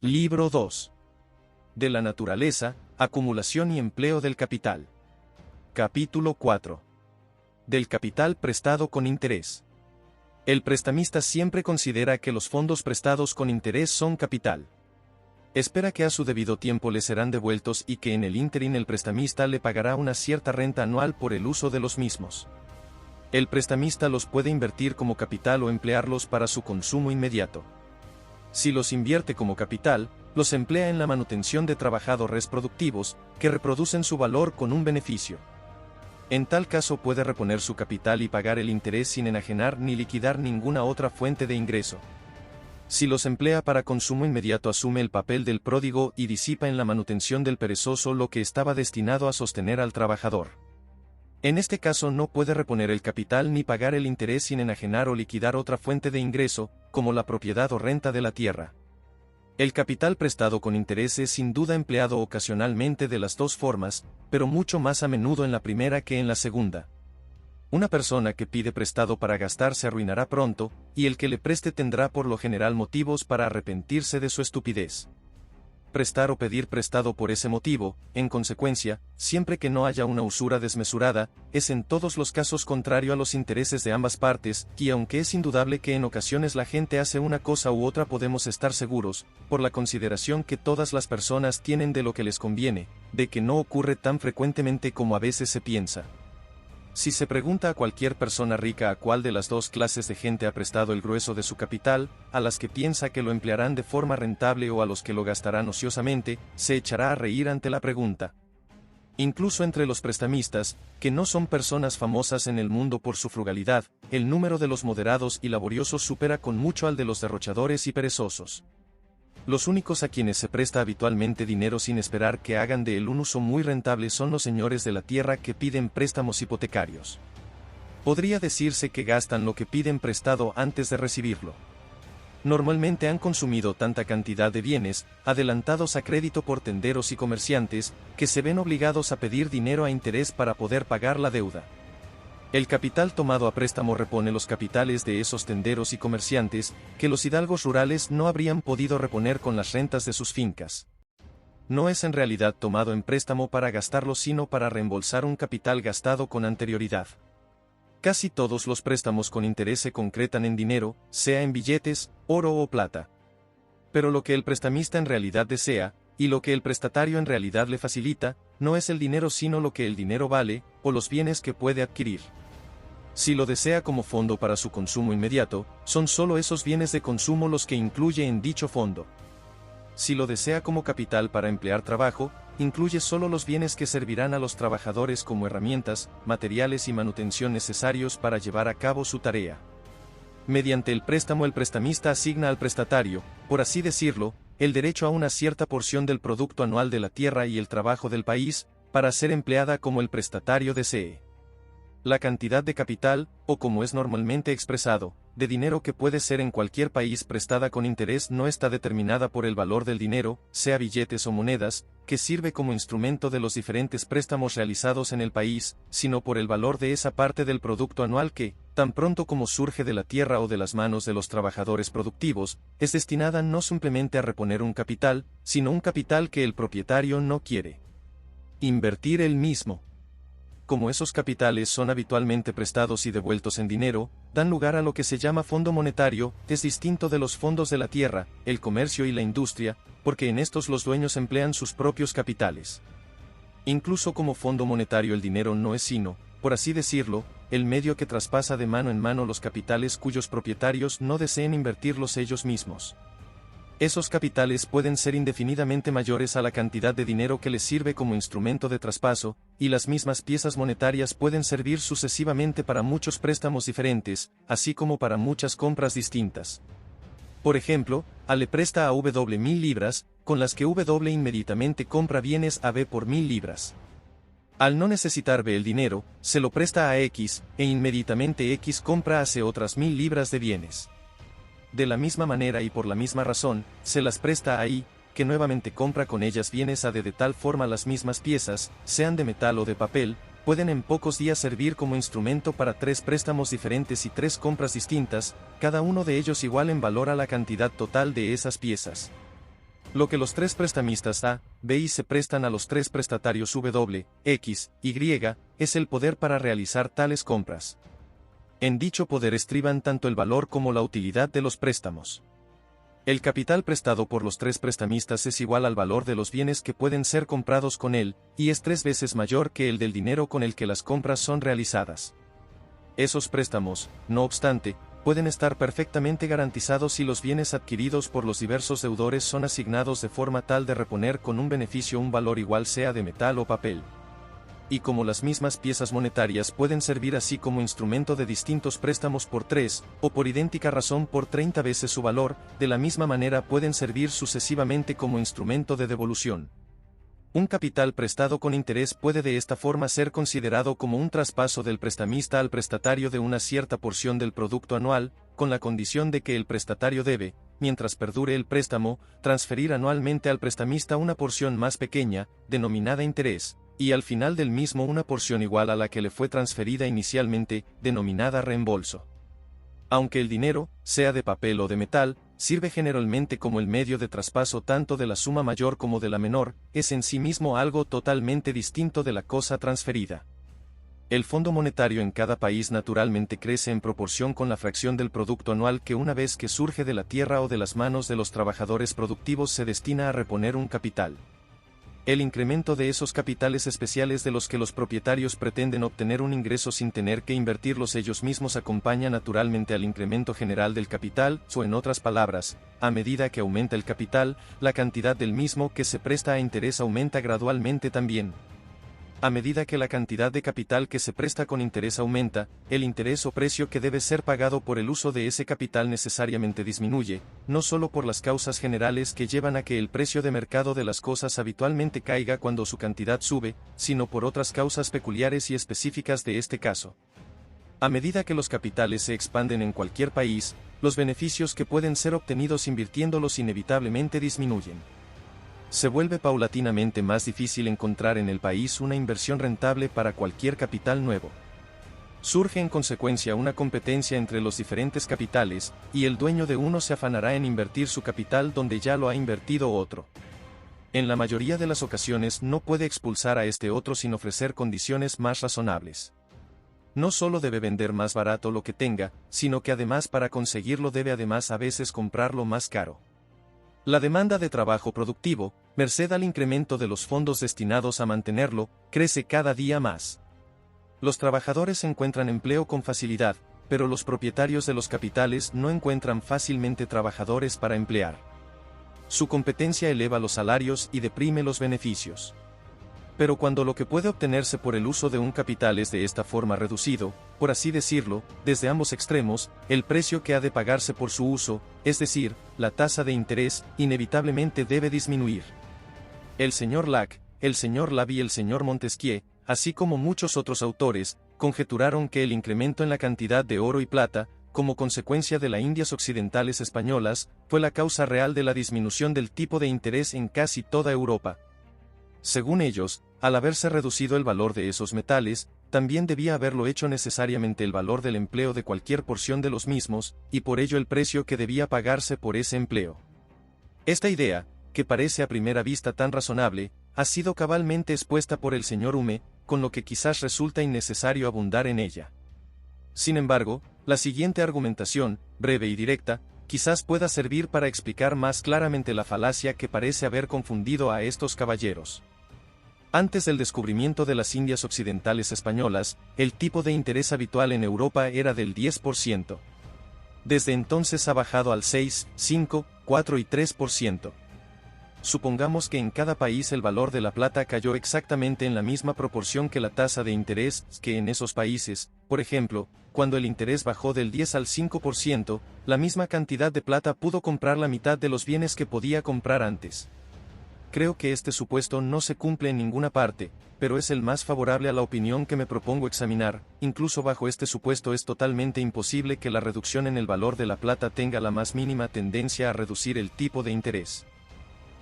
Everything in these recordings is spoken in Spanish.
Libro 2. De la naturaleza, acumulación y empleo del capital. Capítulo 4. Del capital prestado con interés. El prestamista siempre considera que los fondos prestados con interés son capital. Espera que a su debido tiempo le serán devueltos y que en el ínterin el prestamista le pagará una cierta renta anual por el uso de los mismos. El prestamista los puede invertir como capital o emplearlos para su consumo inmediato. Si los invierte como capital, los emplea en la manutención de trabajadores productivos, que reproducen su valor con un beneficio. En tal caso puede reponer su capital y pagar el interés sin enajenar ni liquidar ninguna otra fuente de ingreso. Si los emplea para consumo inmediato, asume el papel del pródigo y disipa en la manutención del perezoso lo que estaba destinado a sostener al trabajador. En este caso no puede reponer el capital ni pagar el interés sin enajenar o liquidar otra fuente de ingreso, como la propiedad o renta de la tierra. El capital prestado con interés es sin duda empleado ocasionalmente de las dos formas, pero mucho más a menudo en la primera que en la segunda. Una persona que pide prestado para gastar se arruinará pronto, y el que le preste tendrá por lo general motivos para arrepentirse de su estupidez. Prestar o pedir prestado por ese motivo, en consecuencia, siempre que no haya una usura desmesurada, es en todos los casos contrario a los intereses de ambas partes, y aunque es indudable que en ocasiones la gente hace una cosa u otra, podemos estar seguros, por la consideración que todas las personas tienen de lo que les conviene, de que no ocurre tan frecuentemente como a veces se piensa. Si se pregunta a cualquier persona rica a cuál de las dos clases de gente ha prestado el grueso de su capital, a las que piensa que lo emplearán de forma rentable o a los que lo gastarán ociosamente, se echará a reír ante la pregunta. Incluso entre los prestamistas, que no son personas famosas en el mundo por su frugalidad, el número de los moderados y laboriosos supera con mucho al de los derrochadores y perezosos. Los únicos a quienes se presta habitualmente dinero sin esperar que hagan de él un uso muy rentable son los señores de la tierra que piden préstamos hipotecarios. Podría decirse que gastan lo que piden prestado antes de recibirlo. Normalmente han consumido tanta cantidad de bienes, adelantados a crédito por tenderos y comerciantes, que se ven obligados a pedir dinero a interés para poder pagar la deuda. El capital tomado a préstamo repone los capitales de esos tenderos y comerciantes, que los hidalgos rurales no habrían podido reponer con las rentas de sus fincas. No es en realidad tomado en préstamo para gastarlo, sino para reembolsar un capital gastado con anterioridad. Casi todos los préstamos con interés se concretan en dinero, sea en billetes, oro o plata. Pero lo que el prestamista en realidad desea, y lo que el prestatario en realidad le facilita, no es el dinero sino lo que el dinero vale, o los bienes que puede adquirir. Si lo desea como fondo para su consumo inmediato, son solo esos bienes de consumo los que incluye en dicho fondo. Si lo desea como capital para emplear trabajo, incluye solo los bienes que servirán a los trabajadores como herramientas, materiales y manutención necesarios para llevar a cabo su tarea. Mediante el préstamo, el prestamista asigna al prestatario, por así decirlo, el derecho a una cierta porción del producto anual de la tierra y el trabajo del país, para ser empleada como el prestatario desee. La cantidad de capital, o como es normalmente expresado, de dinero que puede ser en cualquier país prestada con interés, no está determinada por el valor del dinero, sea billetes o monedas, que sirve como instrumento de los diferentes préstamos realizados en el país, sino por el valor de esa parte del producto anual que, tan pronto como surge de la tierra o de las manos de los trabajadores productivos, es destinada no simplemente a reponer un capital, sino un capital que el propietario no quiere invertir él mismo. Como esos capitales son habitualmente prestados y devueltos en dinero, dan lugar a lo que se llama fondo monetario, es distinto de los fondos de la tierra, el comercio y la industria, porque en estos los dueños emplean sus propios capitales. Incluso como fondo monetario el dinero no es sino, por así decirlo, el medio que traspasa de mano en mano los capitales cuyos propietarios no deseen invertirlos ellos mismos. Esos capitales pueden ser indefinidamente mayores a la cantidad de dinero que les sirve como instrumento de traspaso, y las mismas piezas monetarias pueden servir sucesivamente para muchos préstamos diferentes, así como para muchas compras distintas. Por ejemplo, A le presta a W 1000 libras, con las que W inmediatamente compra bienes a B por 1000 libras. Al no necesitar B el dinero, se lo presta a X, e inmediatamente X compra a C otras 1000 libras de bienes. De la misma manera y por la misma razón, se las presta a Y, que nuevamente compra con ellas bienes a D. De tal forma las mismas piezas, sean de metal o de papel, pueden en pocos días servir como instrumento para 3 préstamos diferentes y 3 compras distintas, cada uno de ellos igual en valor a la cantidad total de esas piezas. Lo que los tres prestamistas A, B y C prestan a los tres prestatarios W, X, Y, es el poder para realizar tales compras. En dicho poder estriban tanto el valor como la utilidad de los préstamos. El capital prestado por los tres prestamistas es igual al valor de los bienes que pueden ser comprados con él, y es 3 veces mayor que el del dinero con el que las compras son realizadas. Esos préstamos, no obstante, pueden estar perfectamente garantizados si los bienes adquiridos por los diversos deudores son asignados de forma tal de reponer con un beneficio un valor igual sea de metal o papel. Y como las mismas piezas monetarias pueden servir así como instrumento de distintos préstamos por 3, o por idéntica razón por 30 veces su valor, de la misma manera pueden servir sucesivamente como instrumento de devolución. Un capital prestado con interés puede de esta forma ser considerado como un traspaso del prestamista al prestatario de una cierta porción del producto anual, con la condición de que el prestatario debe, mientras perdure el préstamo, transferir anualmente al prestamista una porción más pequeña, denominada interés, y al final del mismo una porción igual a la que le fue transferida inicialmente, denominada reembolso. Aunque el dinero, sea de papel o de metal, sirve generalmente como el medio de traspaso tanto de la suma mayor como de la menor, es en sí mismo algo totalmente distinto de la cosa transferida. El fondo monetario en cada país naturalmente crece en proporción con la fracción del producto anual que una vez que surge de la tierra o de las manos de los trabajadores productivos se destina a reponer un capital. El incremento de esos capitales especiales de los que los propietarios pretenden obtener un ingreso sin tener que invertirlos ellos mismos acompaña naturalmente al incremento general del capital, o en otras palabras, a medida que aumenta el capital, la cantidad del mismo que se presta a interés aumenta gradualmente también. A medida que la cantidad de capital que se presta con interés aumenta, el interés o precio que debe ser pagado por el uso de ese capital necesariamente disminuye, no solo por las causas generales que llevan a que el precio de mercado de las cosas habitualmente caiga cuando su cantidad sube, sino por otras causas peculiares y específicas de este caso. A medida que los capitales se expanden en cualquier país, los beneficios que pueden ser obtenidos invirtiéndolos inevitablemente disminuyen. Se vuelve paulatinamente más difícil encontrar en el país una inversión rentable para cualquier capital nuevo. Surge en consecuencia una competencia entre los diferentes capitales, y el dueño de uno se afanará en invertir su capital donde ya lo ha invertido otro. En la mayoría de las ocasiones no puede expulsar a este otro sin ofrecer condiciones más razonables. No solo debe vender más barato lo que tenga, sino que además para conseguirlo debe además a veces comprarlo más caro. La demanda de trabajo productivo, merced al incremento de los fondos destinados a mantenerlo, crece cada día más. Los trabajadores encuentran empleo con facilidad, pero los propietarios de los capitales no encuentran fácilmente trabajadores para emplear. Su competencia eleva los salarios y deprime los beneficios. Pero cuando lo que puede obtenerse por el uso de un capital es de esta forma reducido, por así decirlo, desde ambos extremos, el precio que ha de pagarse por su uso, es decir, la tasa de interés, inevitablemente debe disminuir. El señor Locke, el señor Lavie y el señor Montesquieu, así como muchos otros autores, conjeturaron que el incremento en la cantidad de oro y plata, como consecuencia de las Indias occidentales españolas, fue la causa real de la disminución del tipo de interés en casi toda Europa. Según ellos, al haberse reducido el valor de esos metales, también debía haberlo hecho necesariamente el valor del empleo de cualquier porción de los mismos, y por ello el precio que debía pagarse por ese empleo. Esta idea, que parece a primera vista tan razonable, ha sido cabalmente expuesta por el señor Hume, con lo que quizás resulta innecesario abundar en ella. Sin embargo, la siguiente argumentación, breve y directa, quizás pueda servir para explicar más claramente la falacia que parece haber confundido a estos caballeros. Antes del descubrimiento de las Indias occidentales españolas, el tipo de interés habitual en Europa era del 10%. Desde entonces ha bajado al 6, 5, 4 y 3%. Supongamos que en cada país el valor de la plata cayó exactamente en la misma proporción que la tasa de interés, que en esos países, por ejemplo, cuando el interés bajó del 10 al 5%, la misma cantidad de plata pudo comprar la mitad de los bienes que podía comprar antes. Creo que este supuesto no se cumple en ninguna parte, pero es el más favorable a la opinión que me propongo examinar. Incluso bajo este supuesto es totalmente imposible que la reducción en el valor de la plata tenga la más mínima tendencia a reducir el tipo de interés.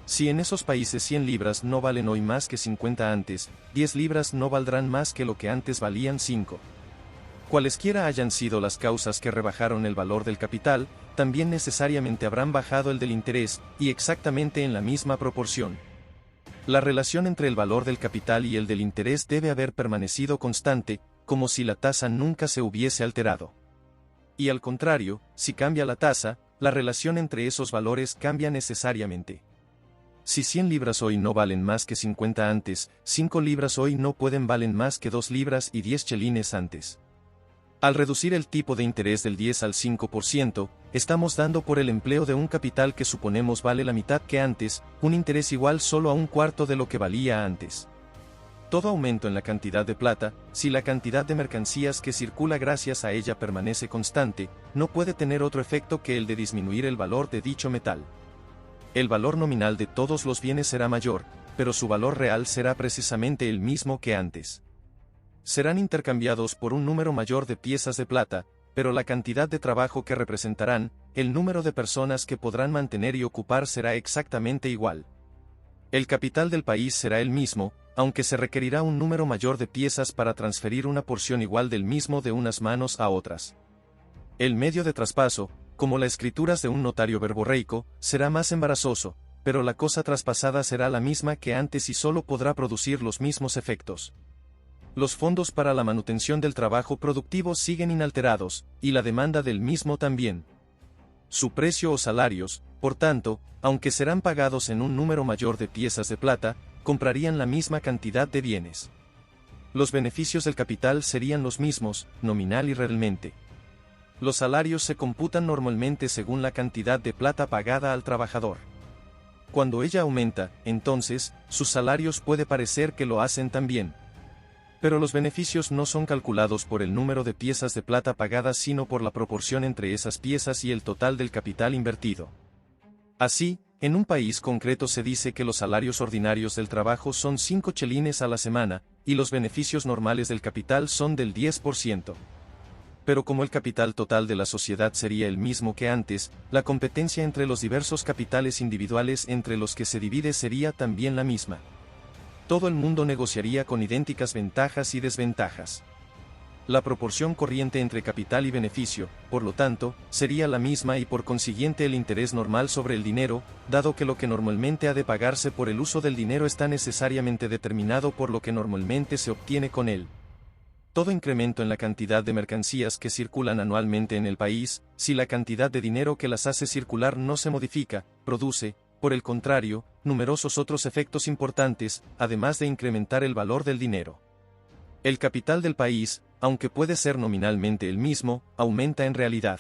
Si en esos países 100 libras no valen hoy más que 50 antes, 10 libras no valdrán más que lo que antes valían 5. Cualesquiera hayan sido las causas que rebajaron el valor del capital, también necesariamente habrán bajado el del interés, y exactamente en la misma proporción. La relación entre el valor del capital y el del interés debe haber permanecido constante, como si la tasa nunca se hubiese alterado. Y al contrario, si cambia la tasa, la relación entre esos valores cambia necesariamente. Si 100 libras hoy no valen más que 50 antes, 5 libras hoy no pueden valen más que 2 libras y 10 chelines antes. Al reducir el tipo de interés del 10 al 5%, estamos dando por el empleo de un capital que suponemos vale la mitad que antes, un interés igual solo a un cuarto de lo que valía antes. Todo aumento en la cantidad de plata, si la cantidad de mercancías que circula gracias a ella permanece constante, no puede tener otro efecto que el de disminuir el valor de dicho metal. El valor nominal de todos los bienes será mayor, pero su valor real será precisamente el mismo que antes. Serán intercambiados por un número mayor de piezas de plata, pero la cantidad de trabajo que representarán, el número de personas que podrán mantener y ocupar será exactamente igual. El capital del país será el mismo, aunque se requerirá un número mayor de piezas para transferir una porción igual del mismo de unas manos a otras. El medio de traspaso, como las escrituras de un notario verborreico, será más embarazoso, pero la cosa traspasada será la misma que antes y solo podrá producir los mismos efectos. Los fondos para la manutención del trabajo productivo siguen inalterados, y la demanda del mismo también. Su precio o salarios, por tanto, aunque serán pagados en un número mayor de piezas de plata, comprarían la misma cantidad de bienes. Los beneficios del capital serían los mismos, nominal y realmente. Los salarios se computan normalmente según la cantidad de plata pagada al trabajador. Cuando ella aumenta, entonces, sus salarios puede parecer que lo hacen también. Pero los beneficios no son calculados por el número de piezas de plata pagadas sino por la proporción entre esas piezas y el total del capital invertido. Así, en un país concreto se dice que los salarios ordinarios del trabajo son 5 chelines a la semana, y los beneficios normales del capital son del 10%. Pero como el capital total de la sociedad sería el mismo que antes, la competencia entre los diversos capitales individuales entre los que se divide sería también la misma. Todo el mundo negociaría con idénticas ventajas y desventajas. La proporción corriente entre capital y beneficio, por lo tanto, sería la misma y por consiguiente el interés normal sobre el dinero, dado que lo que normalmente ha de pagarse por el uso del dinero está necesariamente determinado por lo que normalmente se obtiene con él. Todo incremento en la cantidad de mercancías que circulan anualmente en el país, si la cantidad de dinero que las hace circular no se modifica, produce, por el contrario, numerosos otros efectos importantes, además de incrementar el valor del dinero. El capital del país, aunque puede ser nominalmente el mismo, aumenta en realidad.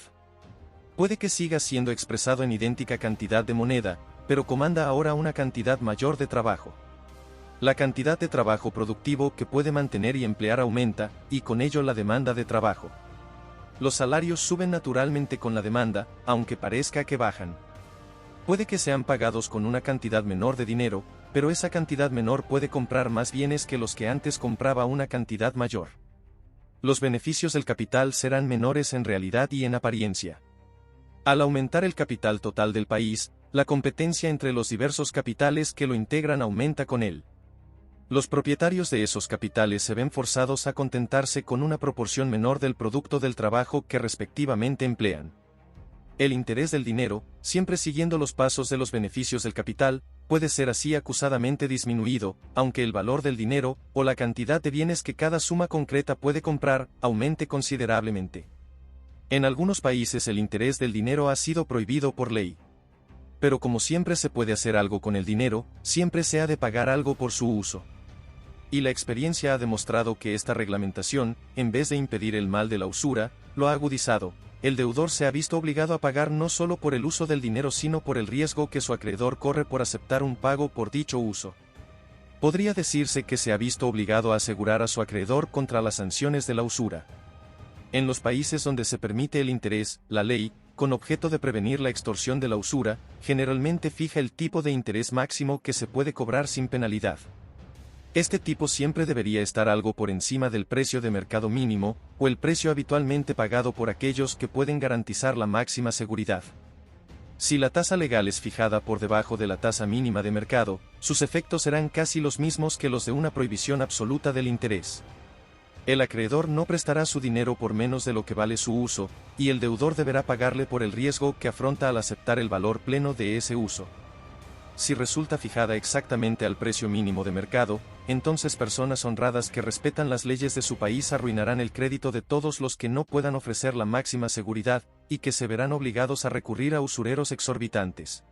Puede que siga siendo expresado en idéntica cantidad de moneda, pero comanda ahora una cantidad mayor de trabajo. La cantidad de trabajo productivo que puede mantener y emplear aumenta, y con ello la demanda de trabajo. Los salarios suben naturalmente con la demanda, aunque parezca que bajan. Puede que sean pagados con una cantidad menor de dinero, pero esa cantidad menor puede comprar más bienes que los que antes compraba una cantidad mayor. Los beneficios del capital serán menores en realidad y en apariencia. Al aumentar el capital total del país, la competencia entre los diversos capitales que lo integran aumenta con él. Los propietarios de esos capitales se ven forzados a contentarse con una proporción menor del producto del trabajo que respectivamente emplean. El interés del dinero, siempre siguiendo los pasos de los beneficios del capital, puede ser así acusadamente disminuido, aunque el valor del dinero, o la cantidad de bienes que cada suma concreta puede comprar, aumente considerablemente. En algunos países el interés del dinero ha sido prohibido por ley. Pero como siempre se puede hacer algo con el dinero, siempre se ha de pagar algo por su uso. Y la experiencia ha demostrado que esta reglamentación, en vez de impedir el mal de la usura, lo ha agudizado. El deudor se ha visto obligado a pagar no solo por el uso del dinero sino por el riesgo que su acreedor corre por aceptar un pago por dicho uso. Podría decirse que se ha visto obligado a asegurar a su acreedor contra las sanciones de la usura. En los países donde se permite el interés, la ley, con objeto de prevenir la extorsión de la usura, generalmente fija el tipo de interés máximo que se puede cobrar sin penalidad. Este tipo siempre debería estar algo por encima del precio de mercado mínimo, o el precio habitualmente pagado por aquellos que pueden garantizar la máxima seguridad. Si la tasa legal es fijada por debajo de la tasa mínima de mercado, sus efectos serán casi los mismos que los de una prohibición absoluta del interés. El acreedor no prestará su dinero por menos de lo que vale su uso, y el deudor deberá pagarle por el riesgo que afronta al aceptar el valor pleno de ese uso. Si resulta fijada exactamente al precio mínimo de mercado, entonces personas honradas que respetan las leyes de su país arruinarán el crédito de todos los que no puedan ofrecer la máxima seguridad, y que se verán obligados a recurrir a usureros exorbitantes.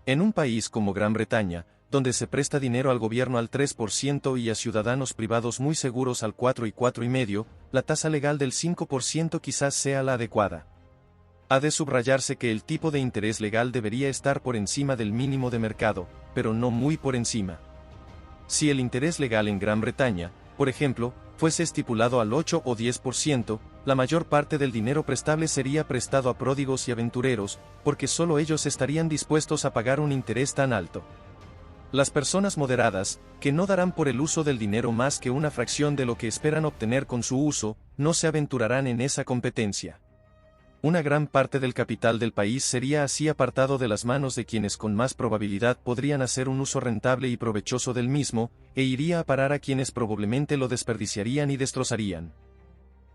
En un país como Gran Bretaña, donde se presta dinero al gobierno al 3% y a ciudadanos privados muy seguros al 4 y 4,5%, la tasa legal del 5% quizás sea la adecuada. Ha de subrayarse que el tipo de interés legal debería estar por encima del mínimo de mercado, pero no muy por encima. Si el interés legal en Gran Bretaña, por ejemplo, fuese estipulado al 8 o 10%, la mayor parte del dinero prestable sería prestado a pródigos y aventureros, porque solo ellos estarían dispuestos a pagar un interés tan alto. Las personas moderadas, que no darán por el uso del dinero más que una fracción de lo que esperan obtener con su uso, no se aventurarán en esa competencia. Una gran parte del capital del país sería así apartado de las manos de quienes con más probabilidad podrían hacer un uso rentable y provechoso del mismo, e iría a parar a quienes probablemente lo desperdiciarían y destrozarían.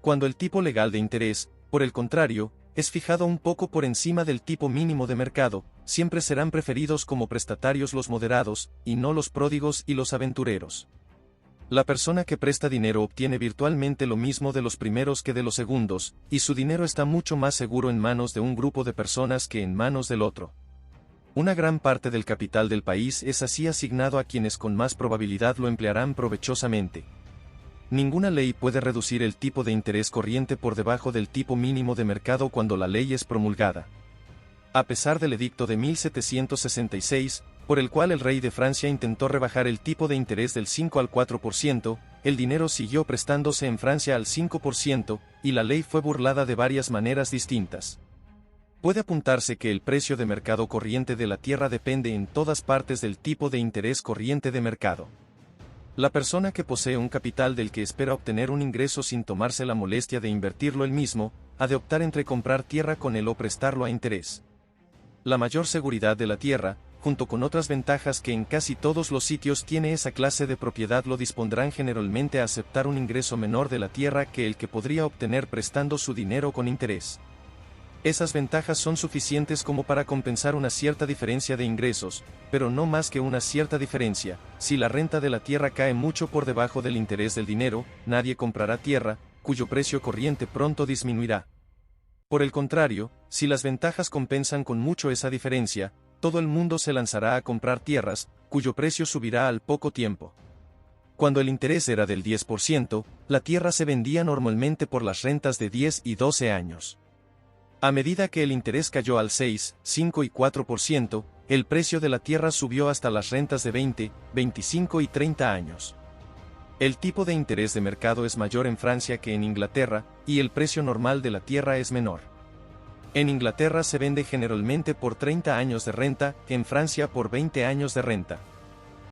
Cuando el tipo legal de interés, por el contrario, es fijado un poco por encima del tipo mínimo de mercado, siempre serán preferidos como prestatarios los moderados, y no los pródigos y los aventureros. La persona que presta dinero obtiene virtualmente lo mismo de los primeros que de los segundos, y su dinero está mucho más seguro en manos de un grupo de personas que en manos del otro. Una gran parte del capital del país es así asignado a quienes con más probabilidad lo emplearán provechosamente. Ninguna ley puede reducir el tipo de interés corriente por debajo del tipo mínimo de mercado cuando la ley es promulgada. A pesar del edicto de 1766, por el cual el rey de Francia intentó rebajar el tipo de interés del 5 al 4%, el dinero siguió prestándose en Francia al 5%, y la ley fue burlada de varias maneras distintas. Puede apuntarse que el precio de mercado corriente de la tierra depende en todas partes del tipo de interés corriente de mercado. La persona que posee un capital del que espera obtener un ingreso sin tomarse la molestia de invertirlo él mismo, ha de optar entre comprar tierra con él o prestarlo a interés. La mayor seguridad de la tierra, junto con otras ventajas que en casi todos los sitios tiene esa clase de propiedad, lo dispondrán generalmente a aceptar un ingreso menor de la tierra que el que podría obtener prestando su dinero con interés. Esas ventajas son suficientes como para compensar una cierta diferencia de ingresos, pero no más que una cierta diferencia. Si la renta de la tierra cae mucho por debajo del interés del dinero, nadie comprará tierra, cuyo precio corriente pronto disminuirá. Por el contrario, si las ventajas compensan con mucho esa diferencia, todo el mundo se lanzará a comprar tierras, cuyo precio subirá al poco tiempo. Cuando el interés era del 10%, la tierra se vendía normalmente por las rentas de 10 y 12 años. A medida que el interés cayó al 6, 5 y 4%, el precio de la tierra subió hasta las rentas de 20, 25 y 30 años. El tipo de interés de mercado es mayor en Francia que en Inglaterra, y el precio normal de la tierra es menor. En Inglaterra se vende generalmente por 30 años de renta, en Francia por 20 años de renta.